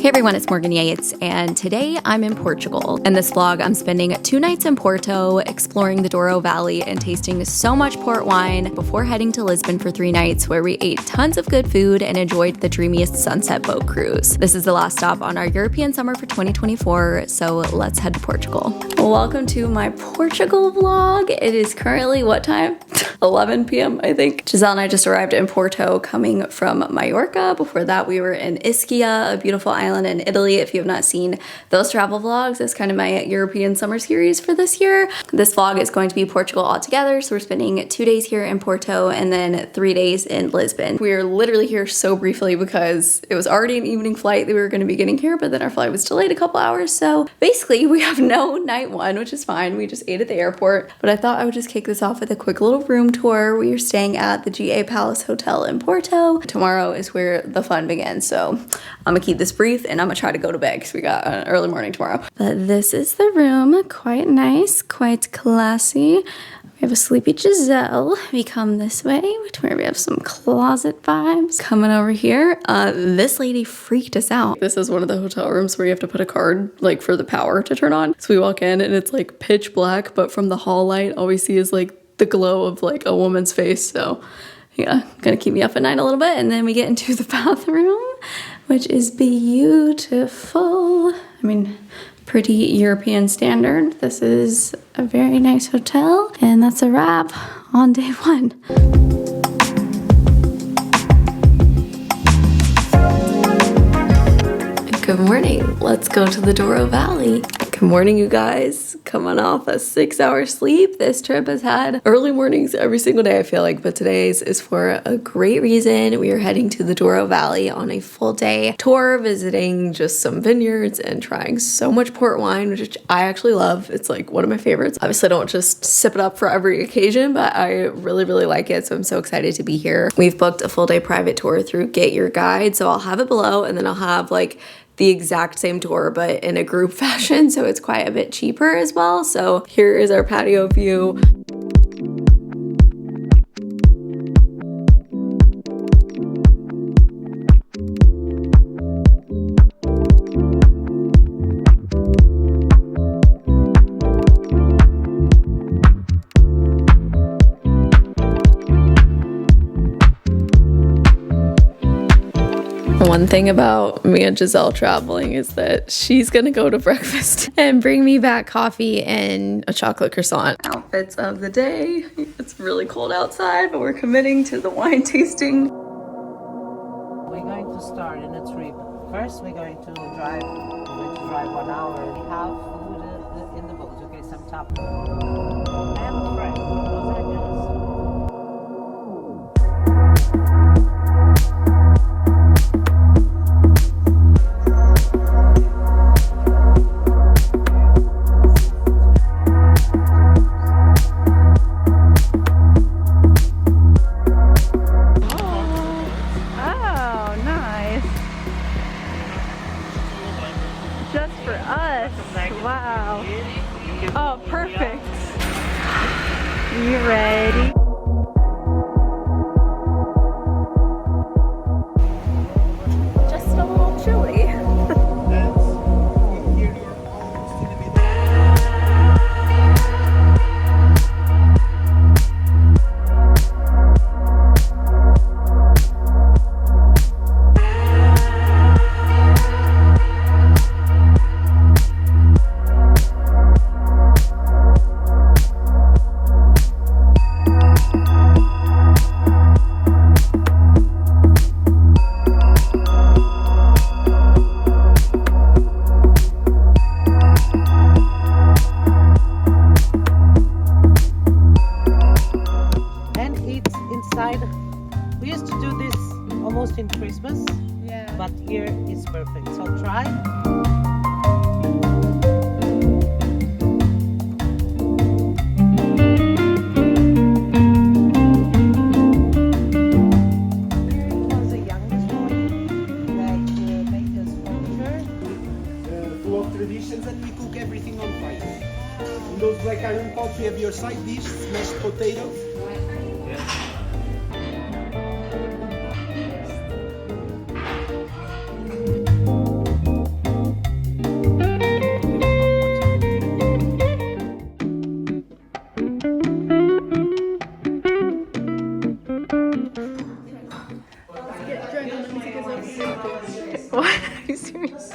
Hey everyone, it's Morgan Yates, and today I'm in Portugal. In this vlog, I'm spending 2 nights in Porto, exploring the Douro Valley and tasting so much port wine before heading to Lisbon for 3 nights, where we ate tons of good food and enjoyed the dreamiest sunset boat cruise. This is the last stop on our European summer for 2024, so let's head to Portugal. Welcome to my Portugal vlog. It is currently, what time? 11 p.m. I think. Giselle and I just arrived in Porto, coming from Mallorca. Before that, we were in Ischia, a beautiful island in Italy. If you have not seen those travel vlogs, it's kind of my European summer series for this year. This vlog is going to be Portugal altogether, so we're spending 2 days here in Porto and then 3 days in Lisbon. We are literally here so briefly because it was already an evening flight that we were going to be getting here, but then our flight was delayed a couple hours, so basically we have no night one, which is fine. We just ate at the airport, but I thought I would just kick this off with a quick little room tour. We are staying at the GA Palace Hotel in Porto. Tomorrow is where the fun begins, so I'm gonna keep this brief and I'm gonna try to go to bed because we got an early morning tomorrow. But this is the room. Quite nice, quite classy. We have a sleepy Giselle. We come this way, where we have some closet vibes. Coming over here, this lady freaked us out. This is one of the hotel rooms where you have to put a card like for the power to turn on. So we walk in and it's like pitch black, but from the hall light, all we see is like the glow of like a woman's face. So yeah, gonna keep me up at night a little bit. And then we get into the bathroom, which is beautiful. I mean, pretty European standard. This is a very nice hotel, and that's a wrap on day 1. Good morning. Let's go to the Douro Valley. Good morning, you guys. Coming off a 6-hour sleep. This trip has had early mornings every single day, I feel like, but today's is for a great reason. We are heading to the Douro Valley on a full day tour, visiting just some vineyards and trying so much port wine, which I actually love. It's like one of my favorites. Obviously, I don't just sip it up for every occasion, but I really, really like it, so I'm so excited to be here. We've booked a full day private tour through Get Your Guide, so I'll have it below, and then I'll have like the exact same tour but in a group fashion, so it's quite a bit cheaper as well. So here is our patio view. One thing about me and Giselle traveling is that she's gonna go to breakfast and bring me back coffee and a chocolate croissant. Outfits of the day. It's really cold outside, but we're committing to the wine tasting. We're going to start in a trip. First, we're going to drive 1 hour. We have food in the boat, okay, some top. I have a friend from Los Angeles. Wow. Oh, perfect. You ready? Just a little chilly. We used to do this almost in Christmas, yeah, but here it's perfect. So try. Was the youngest one that made this furniture. Full of traditions that we cook everything on fire. In those black iron pots, we have your side dish, mashed potatoes. What? Are you serious?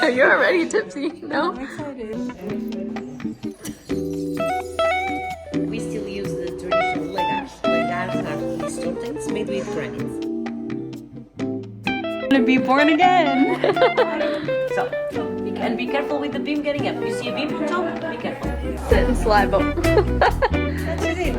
Are you already tipsy? No? I'm excited. We still use the traditional legars. Legars are these two things made with granite. I'm gonna be born again. So, and be careful with the beam getting up. You see a beam? No, be careful. Sit and slide boat. That's it.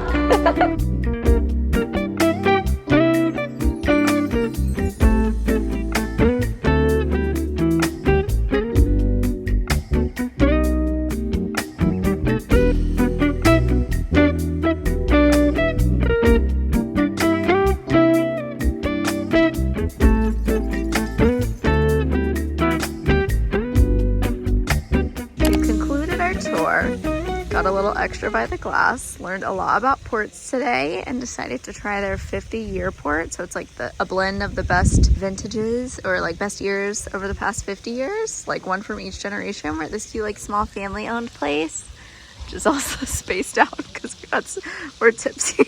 Got a little extra by the glass, learned a lot about ports today, and decided to try their 50-year port. So it's like a blend of the best vintages or like best years over the past 50 years, like one from each generation. We're at this cute like small family-owned place, which is also spaced out because we're tipsy.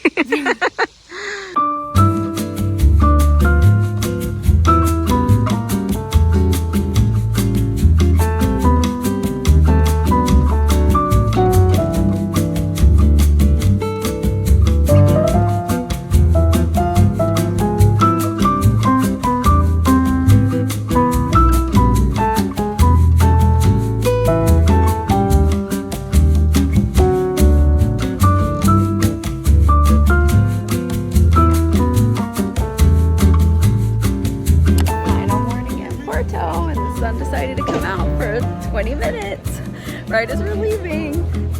Decided to come out for 20 minutes right as we're leaving.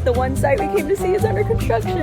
The one site we came to see is under construction.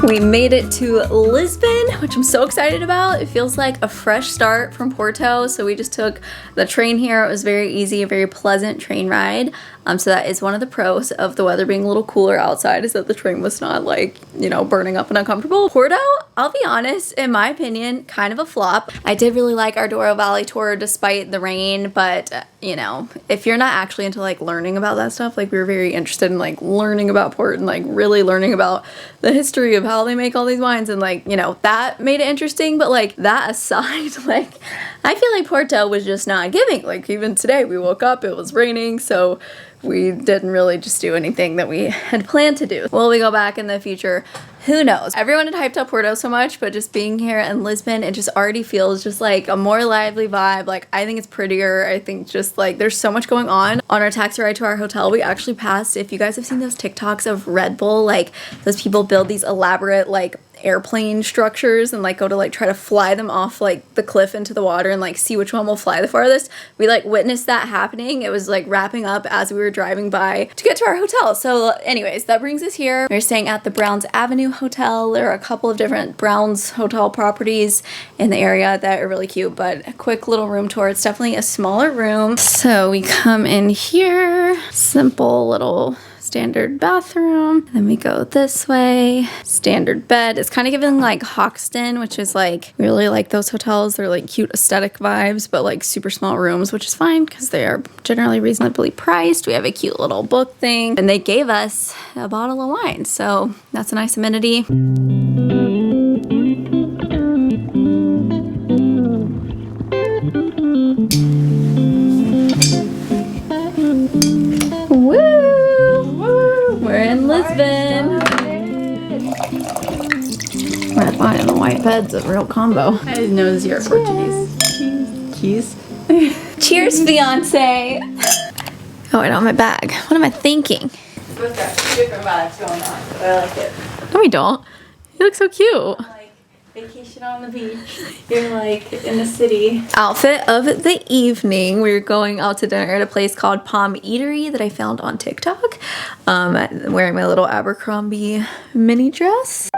We made it to Lisbon, which I'm so excited about. It feels like a fresh start from Porto. So we just took the train here. It was very easy, a very pleasant train ride. So that is one of the pros of the weather being a little cooler outside, is that the train was not like, you know, burning up and uncomfortable. Porto, I'll be honest, in my opinion, kind of a flop. I did really like our Douro Valley tour despite the rain, but you know, if you're not actually into like learning about that stuff, like we were very interested in like learning about port and like really learning about the history of how they make all these wines, and like, you know, that made it interesting. But like that aside, like I feel like Porto was just not giving. Like even today we woke up, it was raining, so we didn't really just do anything that we had planned to do. Will we go back in the future? Who knows? Everyone had hyped up Porto so much, but just being here in Lisbon, it just already feels just like a more lively vibe. Like I think it's prettier. I think just like there's so much going on. On our taxi ride to our hotel, we actually passed, if you guys have seen those TikToks of Red Bull, like those people build these elaborate like airplane structures and like go to like try to fly them off like the cliff into the water and like see which one will fly the farthest. We like witnessed that happening. It was like wrapping up as we were driving by to get to our hotel. So anyways, that brings us here. We're staying at the Browns Avenue Hotel. There are a couple of different Browns hotel properties in the area that are really cute, but a quick little room tour. It's definitely a smaller room. So we come in here, simple little standard bathroom. Then we go this way, standard bed. It's kind of giving like Hoxton, which is like really like those hotels. They're like cute aesthetic vibes, but like super small rooms, which is fine because they are generally reasonably priced. We have a cute little book thing, and they gave us a bottle of wine, so that's a nice amenity. We're in Lisbon. Red wine and the white bed's a real combo. I didn't know this is your Portuguese. Cheese. Cheers, fiance. Oh, I don't have my bag. What am I thinking? We've got two different vibes going on, but I like it. No, we don't. You look so cute. Like Vacation on the beach. You're like in the city. Outfit of the evening. We're going out to dinner at a place called Palm Eatery that I found on TikTok. Wearing my little Abercrombie mini dress.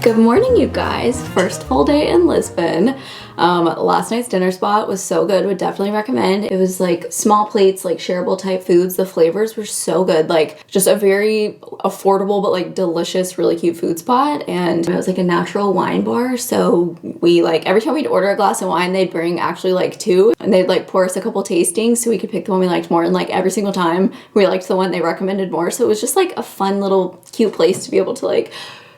Good morning, you guys. First full day in Lisbon. Last night's dinner spot was so good. Would definitely recommend. It was like small plates, like shareable type foods. The flavors were so good. Like just a very affordable but like delicious, really cute food spot. And it was like a natural wine bar. So we like every time we'd order a glass of wine, they'd bring actually like two, and they'd like pour us a couple tastings so we could pick the one we liked more. And like every single time we liked the one they recommended more. So it was just like a fun little cute place to be able to like,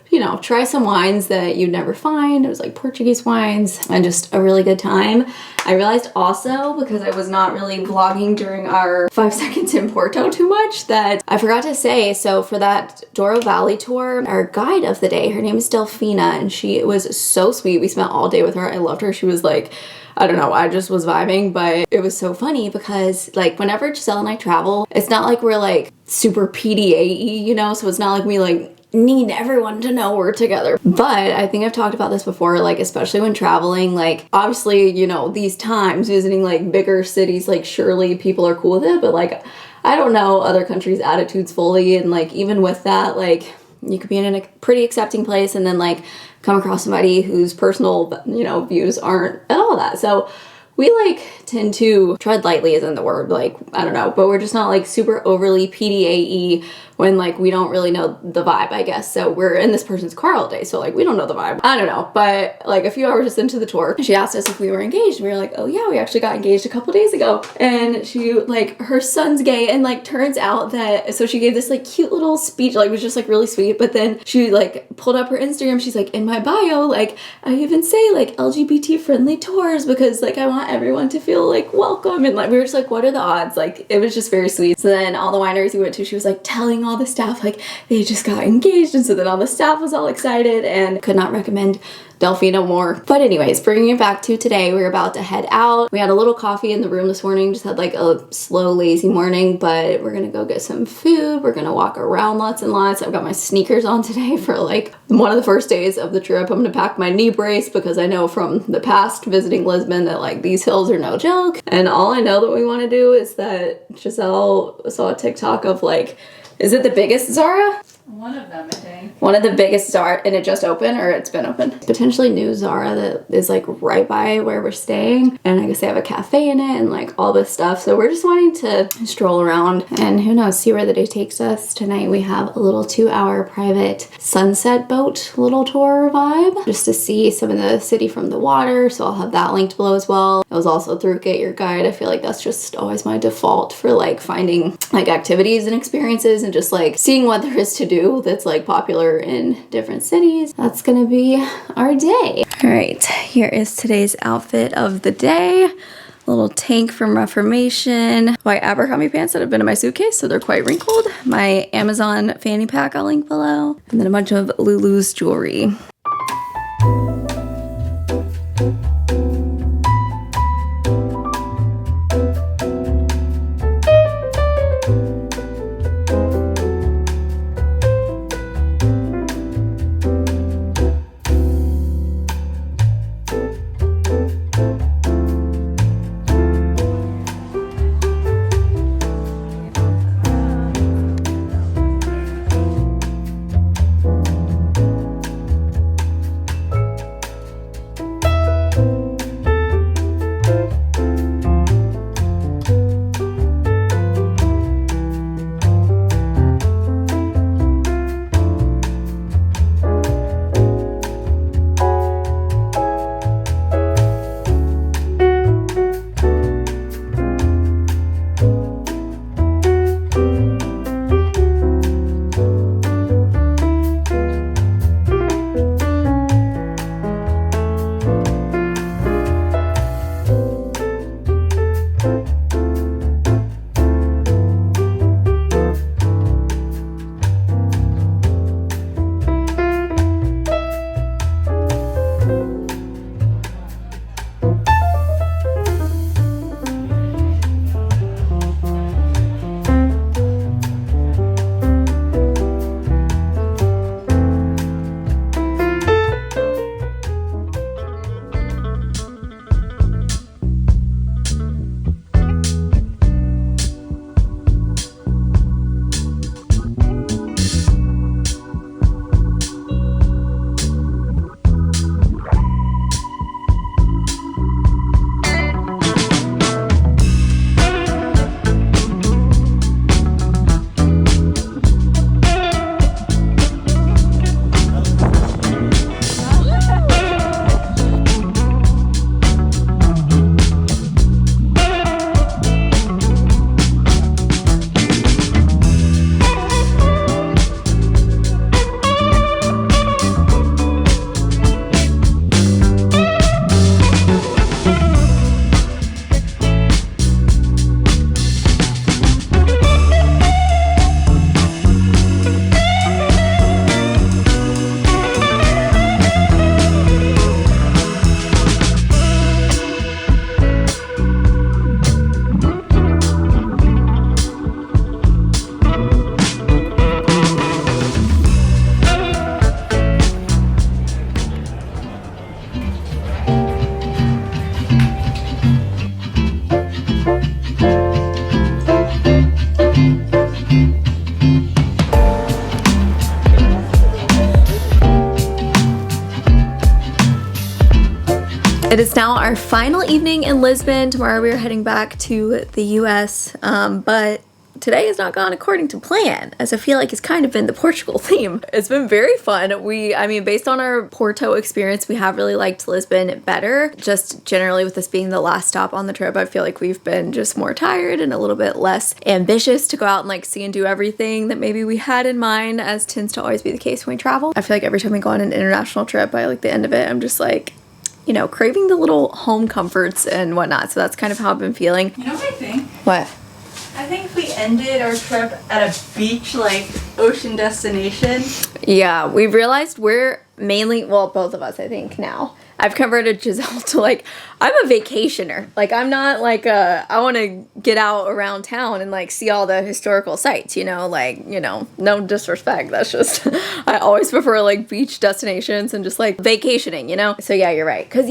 you know, try some wines that you'd never find. It was like Portuguese wines and just a really good time. I realized also, because I was not really vlogging during our 5 seconds in Porto too much, that I forgot to say, so for that Douro Valley tour, our guide of the day, her name is Delphina, and she was so sweet. We spent all day with her. I loved her. She was like, I don't know, I just was vibing, but it was so funny because like whenever Giselle and I travel, it's not like we're like super PDA-y, you know, so it's not like we like need everyone to know we're together. But I think I've talked about this before, like especially when traveling, like obviously, you know, these times visiting like bigger cities, like surely people are cool with it, but like I don't know other countries' attitudes fully, and like even with that, like you could be in a pretty accepting place and then like come across somebody whose personal, you know, views aren't at all that. So we like tend to tread lightly isn't the word, like I don't know, but we're just not like super overly PDA-y when like we don't really know the vibe, I guess. So we're in this person's car all day, so like we don't know the vibe. I don't know, but like a few hours into the tour, she asked us if we were engaged. We were like, oh yeah, we actually got engaged a couple days ago. And she like, her son's gay, and like turns out that, so she gave this like cute little speech, like it was just like really sweet, but then she like pulled up her Instagram. She's like, in my bio, like I even say like LGBT friendly tours because like I want everyone to feel like welcome. And like we were just like, what are the odds? Like it was just very sweet. So then all the wineries we went to, she was like telling all the staff like they just got engaged, and so then all the staff was all excited, and could not recommend Delphina more. But anyways, bringing it back to today, we were about to head out. We had a little coffee in the room this morning, just had like a slow, lazy morning, but we're gonna go get some food. We're gonna walk around lots and lots. I've got my sneakers on today for like one of the first days of the trip. I'm gonna pack my knee brace because I know from the past visiting Lisbon that like these hills are no joke. And all I know that we wanna do is that Giselle saw a TikTok of like, is it the biggest Zara? One of them, I think. One of the biggest Zara, and it just opened, or it's been open. Potentially new Zara that is like right by where we're staying, and I guess they have a cafe in it and like all this stuff. So we're just wanting to stroll around and who knows, see where the day takes us. Tonight we have a little 2-hour private sunset boat little tour vibe, just to see some of the city from the water. So I'll have that linked below as well. It was also through Get Your Guide. I feel like that's just always my default for like finding like activities and experiences and just like seeing what there is to do that's like popular in different cities. That's gonna be our day. All right, here is today's outfit of the day. A little tank from Reformation, white Abercrombie pants that have been in my suitcase, so they're quite wrinkled. My Amazon fanny pack I'll link below, and then a bunch of Lulu's jewelry. It is now our final evening in Lisbon. Tomorrow we are heading back to the US, but today has not gone according to plan, as I feel like it's kind of been the Portugal theme. It's been very fun. I mean, based on our Porto experience, we have really liked Lisbon better. Just generally with this being the last stop on the trip, I feel like we've been just more tired and a little bit less ambitious to go out and like see and do everything that maybe we had in mind, as tends to always be the case when we travel. I feel like every time we go on an international trip, by like the end of it, I'm just like, you know, craving the little home comforts and whatnot. So that's kind of how I've been feeling. You know what I think? What? I think we ended our trip at a beach, like, ocean destination. Yeah, we've realized we're mainly, well, both of us, I think, now. I've converted Giselle to, like, I'm a vacationer. Like, I'm not, like, I want to get out around town and, like, see all the historical sites, you know? Like, you know, no disrespect. That's just, I always prefer, like, beach destinations and just, like, vacationing, you know? So, yeah, you're right. Because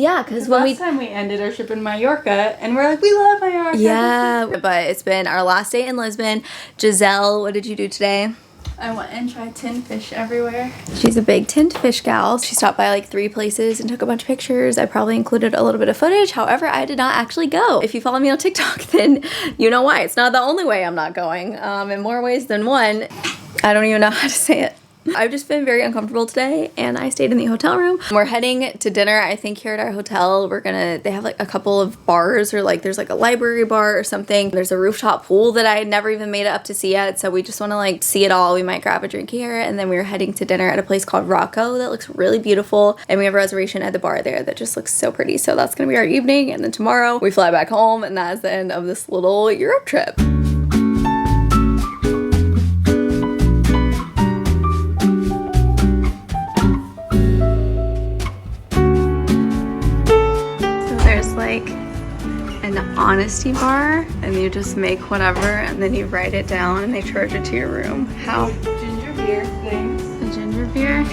when last time we ended our trip in Mallorca, and we're like, we love Mallorca. Yeah, but it's been our last day in Lisbon. Giselle, what did you do today? I went and tried tin fish everywhere. She's a big tinned fish gal. She stopped by like 3 places and took a bunch of pictures. I probably included a little bit of footage. However, I did not actually go. If you follow me on TikTok, then you know why. It's not the only way I'm not going. In more ways than one. I don't even know how to say it. I've just been very uncomfortable today, and I stayed in the hotel room. We're heading to dinner, I think, here at our hotel. They have like a couple of bars, or like there's like a library bar or something. There's a rooftop pool that I had never even made it up to see yet, so we just want to like see it all. We might grab a drink here, and then we're heading to dinner at a place called Rocco that looks really beautiful, and we have a reservation at the bar there that just looks so pretty. So that's gonna be our evening, and then tomorrow we fly back home, and that is the end of this little Europe trip. An honesty bar, and you just make whatever and then you write it down and they charge it to your room. How? Ginger beer things. A ginger beer?